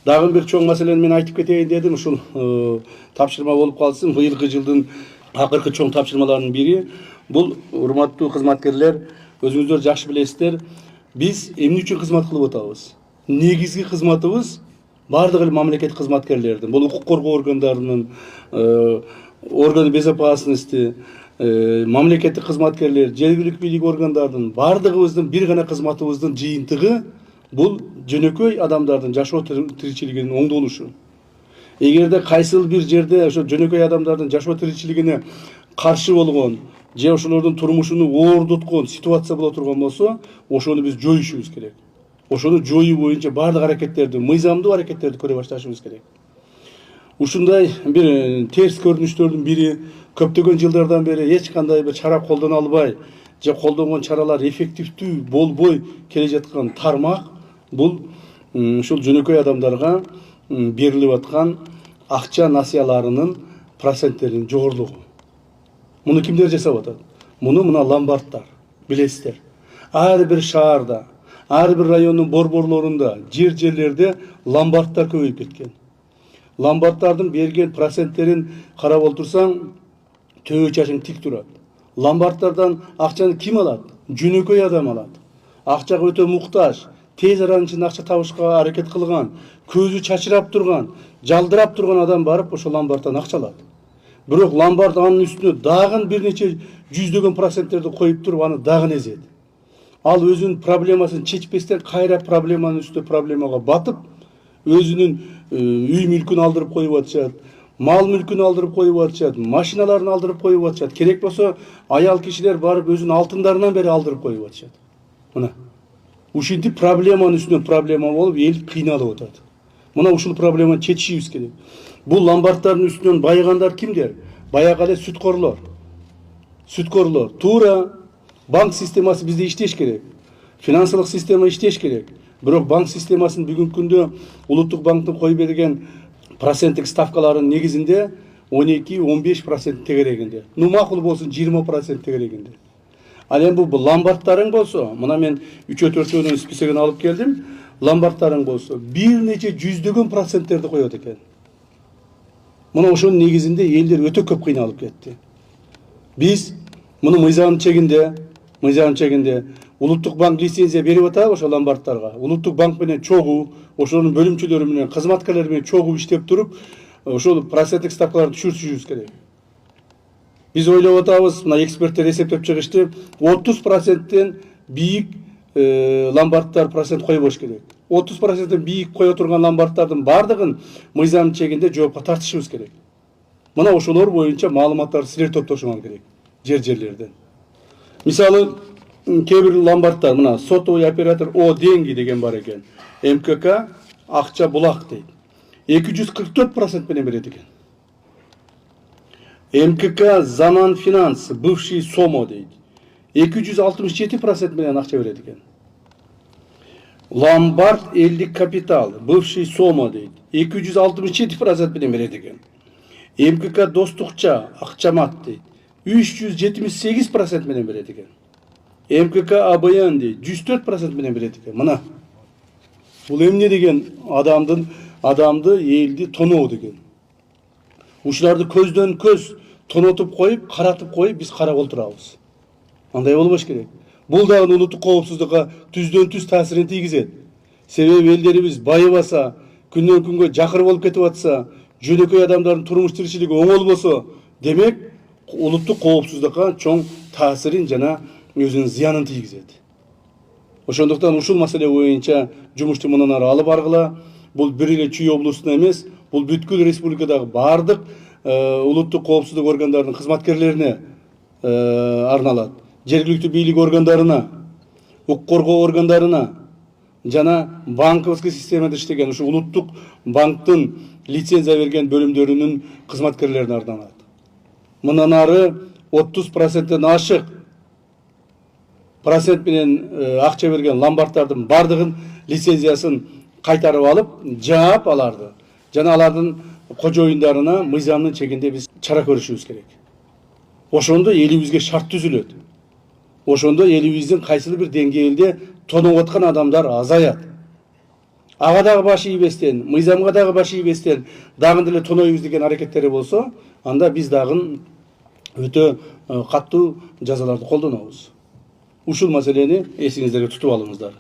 Дагы бир чоң маселени мен айтып кетейин дедим. Ушул тапшырма болуп калсын. Быйылкы жылдын акыркы чоң тапшырмаларынын бири бул, урматтуу кызматкерлер, өзүңүздөр жакшы билесиздер, биз эмне үчүн кызмат кылып атабыз? Негизги кызматыбыз бардык эле мамлекет кызматкерлердин, бул укук коргоо органдарынын, органы безопасности, мамлекеттик кызматкерлер, жергиликтүү бийлик органдарынын бардыгыбыздын бир гана кызматыбыздын жыйынтыгы бул жөнөкөй адамдардын жашоо тиричилигинин оңдолушу. Эгерде кайсыл бир жерде ошо жөнөкөй адамдардын жашоо тиричилигине каршы болгон же ошолордун турмушуну оордуткон ситуация боло турган болсо, ошону биз жоюшубуз керек. Ошону жоюу боюнча бардык аракеттерди, мыйзамдуу аракеттерди көрө башташыбыз керек. Ушундай бир терс көрүнүштөрдүн бири көптөгөн жылдардан бери эч кандай бир чара колдоно албай же колдонгон чаралар эффективдүү болбой келе жаткан тармак бул ушул жөнөкөй адамдарга берилип аткан акча насыяларынын проценттеринин жогорулугу. Муну кимдер жасап атат? Муну мына ломбарддар, билесиздер. Ар бир шаарда, ар бир райондун борборлорунда, жерлерде ломбарддар көбөйүп кеткен. Ломбарддардын берген проценттерин карап отурсаң, төбө чачың тик турат. Ломбарддардан акчаны ким алат? Жөнөкөй адам алат. Акчага өтө муктаж, тез аранын ичинде акча табышка аракет кылган, көзү чачырап турган, жалдырап турган адам барып ошол ломбарддан акча алат. Бирок ломбард анын үстүнө дагы бир нече жүздөгөн проценттерди коюп туруп аны дагы эзет. Ал өзүнүн проблемасын чечпестен кайра проблеманын үстүнө проблемага батып, өзүнүн үй мүлкүн алдырып коюп атышат, мал мүлкүн алдырып коюп атышат, машиналарын алдырып коюп атышат. Керек болсо аял кишилер барып өзүнүн алтындарынан бери алдырып коюп атышат. Мына ушинтип проблеманын үстүнө проблема болуп эл кыйналып атат. Мына ушул проблеманы чечишибиз керек. Бул ломбарддардын үстүнөн байыгандар кимдер? Баягы эле сүткорлор. Сүткорлор. Туура банк системасы бизде иштеш керек. Финансылык система иштеш керек. Бирок банк системасын бүгүнкү күндө улуттук банктын коюп берген проценттик ставкаларынын негизинде 12-15% тегерегинде. Ну макул болсун 20% тегерегинде. Ал эми бул ломбарддарың болсо, мына мен 3-4-өнүн списогун алып келдим. Ломбарддарың болсо бир нече жүздөгөн проценттерди коет экен. Мына ошонун негизинде элдер өтө көп кыйналып кетти. Биз муну мыйзам чегинде улуттук банк лицензия берип атабы ошол ломбарддарга. Улуттук банк менен чогуу, ошонун бөлүмчөлөрү менен, кызматкерлери менен чогуу иштеп туруп, ошол проценттик ставкаларды түшүрүшүбүз керек. Биз ойлоп атабыз, мына эксперттер эсептеп чыгышты, 30%тен бийик ломбарддар процент койбош керек. 30%тен бийик кое турган ломбарддардын бардыгын мыйзам чегинде жоопко тартышыбыз керек. Мына ошолор боюнча маалыматтарды силер топтошуңар керек жерлерден. Мисалы, кээ-бир ломбарддар, мына сотовый оператор О деньги деген бар экен. МКК акча булак дейт. 244% менен берет экен. МКК Заман Финанс, бывший Сомо дейт. 267% менен акча берет экен. Ломбард элдик капитал, бывший Сомо дейт. 267% менен берет экен. МКК Достукча, Акчамат дейт. 378% менен берет экен. МКК АБН дейт. 104% менен берет экен. Мына бул эмне деген адамды элди тоноо деген. Ушуларды көздөн көз тонотуп коюп, каратып коюп биз карап отурабыз. Андай болбош керек. Бул дагы улуттук коопсуздукка түздөн түз таасирин тийгизет. Себеби элдерибиз байыбаса, күндөн күнгө жакыр болуп кетип атса, жөнөкөй адамдардын турмуш тиричилиги оңолбосо, демек улуттук коопсуздукка чоң таасирин жана өзүнүн зыянын тийгизет. Ошондуктан ушул маселе боюнча жумушту мындан ары алып баргыла. Бул бир эле Чүй облусуна эмес, бул бүткүл республикадагы бардык улуттук коопсуздук органдарынын кызматкерлерине арналат. Жергиликтүү бийлик органдарына, укук коргоо органдарына жана банковский системада иштеген ушу улуттук банктын лицензия берген бөлүмдөрүнүн кызматкерлерине арналат. Мындан ары 30%тен ашык процент менен акча берген ломбарддардын бардыгын лицензиясын кайтарып алып, жаап аларды. Жана алардын кожоюндарына мыйзамдын чегинде биз чара көрүшүбүз керек. Ошондо элибизге шарт түзүлөт. Ошондо элибиздин кайсыл бир деңгээлде тоноп аткан адамдар азаят. ага дагы баш ийбестен, мыйзамга дагы баш ийбестен дагы деле тонойбуз деген аракеттери болсо, анда биз дагы өтө каттуу жазаларды колдонобуз. Ушул маселени эсиңиздерге тутуп алыңыздар.